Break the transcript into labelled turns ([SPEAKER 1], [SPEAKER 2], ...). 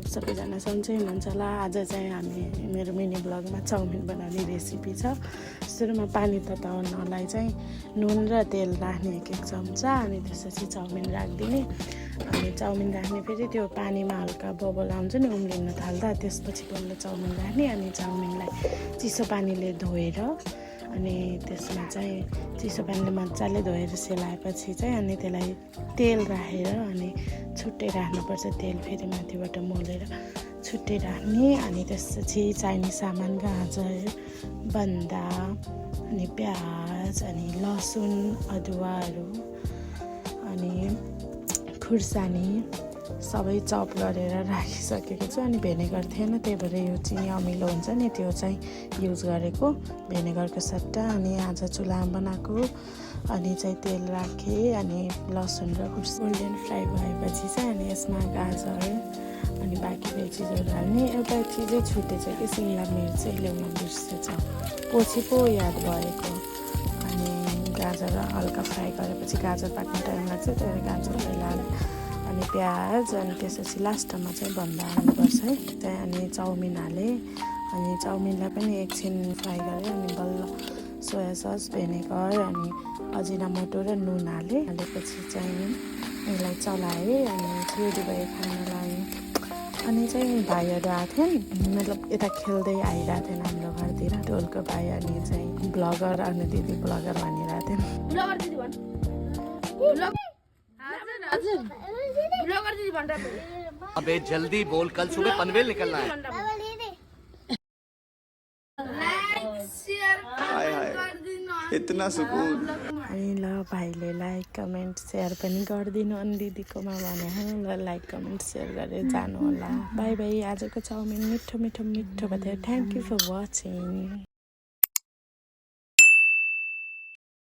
[SPEAKER 1] सबैजना सन्चै हुनुहुन्छ होला। आज चाहिँ हामी मेरो मिनी ब्लगमा चाउमिन बनाउने रेसिपी छ। सुरुमा पानी तताउनलाई चाहिँ नुन र तेल राख्ने एक चम्चा, अनि त्यसपछि चाउमिन राखिदिने। अनि चाउमिन राख्ने फेरि त्यो पानीमा हल्का बबल आउँछ नि उम्लिन थाल्दा, त्यसपछि बल्ल चाउमिन राख्ने। अनि चाउमिनलाई चिसो पानीले धोएर अनि त्यसमा चाहिँ चिसो पानीले मजाले धोएर सेलाएपछि चाहिँ अनि त्यसलाई तेल राखेर अनि छुट्टै राख्नुपर्छ। तेल फेरि माथिबाट मोलेर छुट्टै राख्ने। अनि त्यसपछि चाहिने सामान गाजर, बन्दा, अनि प्याज, अनि लसुन, अदुवाहरू, अनि खुर्सानी सबै चप गरेर राखिसकेको छु। अनि भेनेगर थिएन, त्यही भएर यो चिनी अमिलो हुन्छ नि त्यो चाहिँ युज गरेको भेनेगरको सट्टा। अनि आज चुल्हामा बनाएको। अनि चाहिँ तेल राखेँ, अनि लसुन र गोल्डन फ्राई भएपछि चाहिँ अनि यसमा गाजर अनि बाँकी भेजिजहरू हाल्ने। एउटा चिजै छुटेछ कि सिमला मिर्च चाहिँ ल्याउन बिर्सेछ, पछि पो याद भएको। अनि गाजर हल्का फ्राई गरेपछि गाजर पाक्ने टाइम लाग्छ, त्यही गाजर पहिला अनि प्याज, अनि त्यसपछि लास्टमा चाहिँ बन्दा हाल्नुपर्छ है। त्यहाँ अनि चाउमिन हालेँ। अनि चाउमिनलाई पनि एकछिन फ्राई गरेँ। अनि बल्ल सोया सस, भेनेगर, अनि अजिनामोटो र नुन हालेपछि चाहिँ यसलाई चलाएँ। अनि रेडी भयो खानालाई। अनि चाहिँ भाइहरू आएको थियो नि, मतलब यता खेल्दै आइरहेको थिएन हाम्रो घरतिर, ढोलको भाइ। अनि चाहिँ ब्लगर, अनि दिदी ब्लगर भनिरहेको थिएन।
[SPEAKER 2] अबे जल्दी बोल, कल सुबह पनवेल निकलना है। हाय हाय, इतना सुकून।
[SPEAKER 1] अनि ल भाइले लाइक कमेन्ट सेयर पनि गरिदिनु। अनि दिदीकोमा भने ल लाइक कमेन्ट सेयर गरेर जानु होला। By by. आजको चाउमिन मिठो मिठो मिठो भयो। Thank you for watching.